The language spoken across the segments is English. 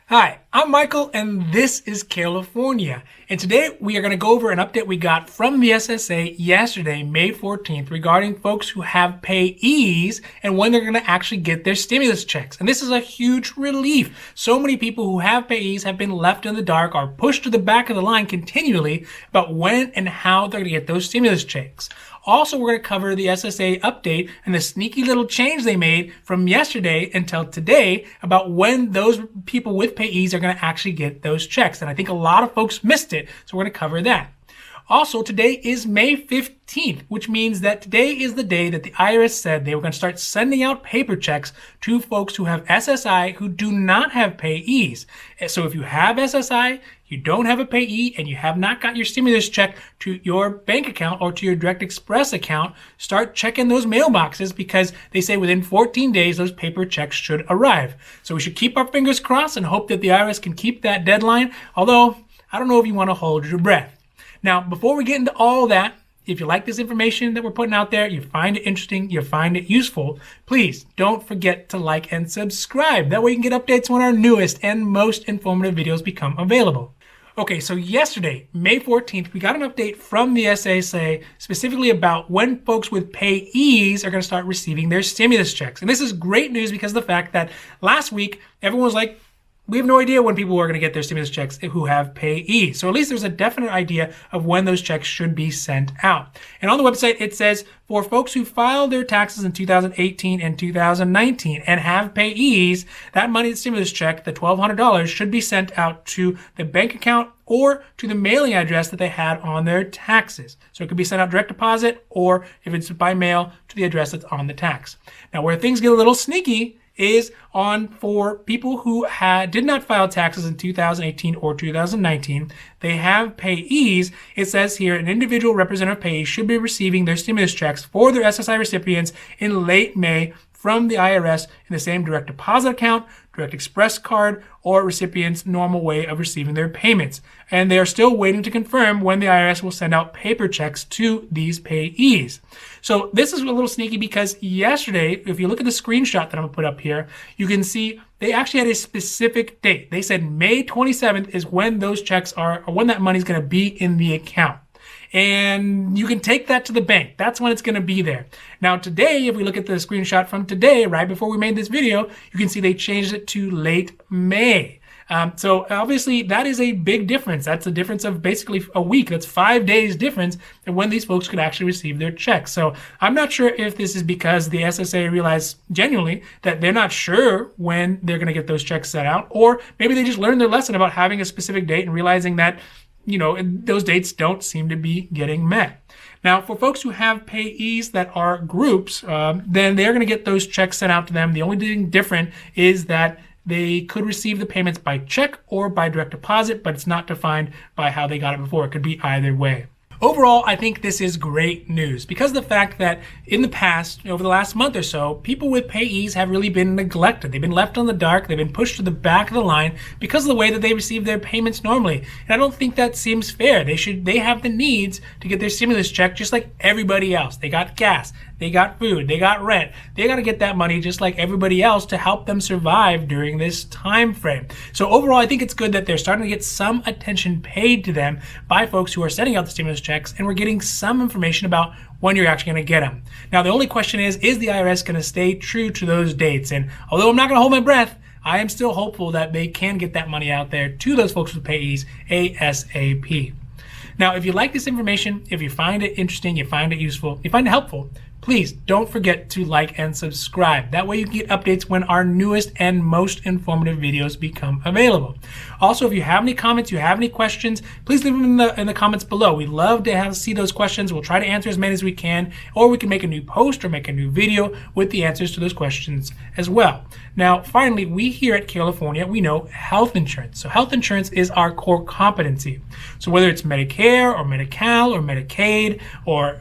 Hi, I'm Michael and this is California. And today we are going to go over an update we got from the SSA yesterday, May 14th, regarding folks who have payees and when they're going to actually get their stimulus checks. And this is a huge relief. So many people who have payees have been left in the dark or pushed to the back of the line continually about when and how they're going to get those stimulus checks. Also, we're going to cover the SSA update and the sneaky little change they made from yesterday until today about when those people with payees are going to actually get those checks. And I think a lot of folks missed it, so we're going to cover that. Also, today is May 15th, which means that today is the day that the IRS said they were going to start sending out paper checks to folks who have SSI who do not have payees. So if you have SSI, you don't have a payee, and you have not got your stimulus check to your bank account or to your Direct Express account, start checking those mailboxes because they say within 14 days those paper checks should arrive. So we should keep our fingers crossed and hope that the IRS can keep that deadline, although I don't know if you want to hold your breath. Now, before we get into all that, if you like this information that we're putting out there, you find it interesting, you find it useful, please don't forget to like and subscribe. That way you can get updates when our newest and most informative videos become available. Okay, so yesterday, May 14th, we got an update from the SSA specifically about when folks with payees are going to start receiving their stimulus checks. And this is great news because of the fact that last week, everyone was like, we have no idea when people are going to get their stimulus checks who have payees. So at least there's a definite idea of when those checks should be sent out. And on the website, it says for folks who filed their taxes in 2018 and 2019 and have payees, that money, the stimulus check, the $1,200, should be sent out to the bank account or to the mailing address that they had on their taxes. So it could be sent out direct deposit, or if it's by mail, to the address that's on the tax. Now, where things get a little sneaky is on for people who did not file taxes in 2018 or 2019. They have payees. It says here an individual representative payee should be receiving their stimulus checks for their SSI recipients in late May from the IRS in the same direct deposit account, direct express card, or recipient's normal way of receiving their payments. And they are still waiting to confirm when the IRS will send out paper checks to these payees. So this is a little sneaky because yesterday, if you look at the screenshot that I'm gonna put up here, you can see they actually had a specific date. They said May 27th is when those checks are, or when that money is gonna be in the account. And you can take that to the bank. That's when it's going to be there. Now today, if we look at the screenshot from today, right before we made this video, you can see they changed it to late May. So obviously that is a big difference. That's a difference of basically a week. That's 5 days difference in when these folks could actually receive their checks. So I'm not sure if this is because the SSA realized genuinely that they're not sure when they're going to get those checks sent out, or maybe they just learned their lesson about having a specific date and realizing that those dates don't seem to be getting met. Now, for folks who have payees that are groups, then they're going to get those checks sent out to them. The only thing different is that they could receive the payments by check or by direct deposit, but it's not defined by how they got it before. It could be either way. Overall, I think this is great news because of the fact that in the past, over the last month or so, people with payees have really been neglected. They've been left in the dark. They've been pushed to the back of the line because of the way that they receive their payments normally. And I don't think that seems fair. They have the needs to get their stimulus check just like everybody else. They got gas, they got food, they got rent. They got to get that money just like everybody else to help them survive during this time frame. So overall, I think it's good that they're starting to get some attention paid to them by folks who are sending out the stimulus checks, and we're getting some information about when you're actually going to get them. Now, the only question is the IRS going to stay true to those dates? And although I'm not going to hold my breath, I am still hopeful that they can get that money out there to those folks with payees ASAP. Now, if you like this information, if you find it interesting, you find it useful, you find it helpful, please don't forget to like and subscribe. That way you can get updates when our newest and most informative videos become available. Also, if you have any comments, you have any questions, please leave them in the comments below. We love to see those questions. We'll try to answer as many as we can, or we can make a new post or make a new video with the answers to those questions as well. Now, finally, we here at California, we know health insurance. So health insurance is our core competency. So whether it's Medicare or Medi-Cal or Medicaid or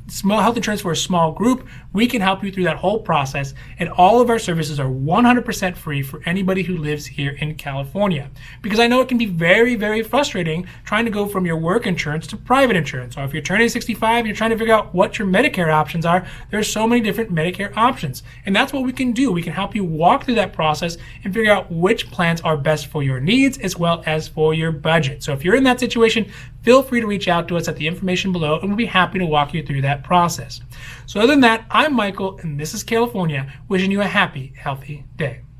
small health insurance for a small group, We can help you through that whole process, and all of our services are 100% free for anybody who lives here in California. Because I know it can be very, very frustrating trying to go from your work insurance to private insurance. Or if you're turning 65, you're trying to figure out what your Medicare options are. There's so many different Medicare options. And that's what we can do. We can help you walk through that process and figure out which plans are best for your needs as well as for your budget. So if you're in that situation, feel free to reach out to us at the information below, and we'll be happy to walk you through that process. So other than that, I'm Michael, and this is California, wishing you a happy, healthy day.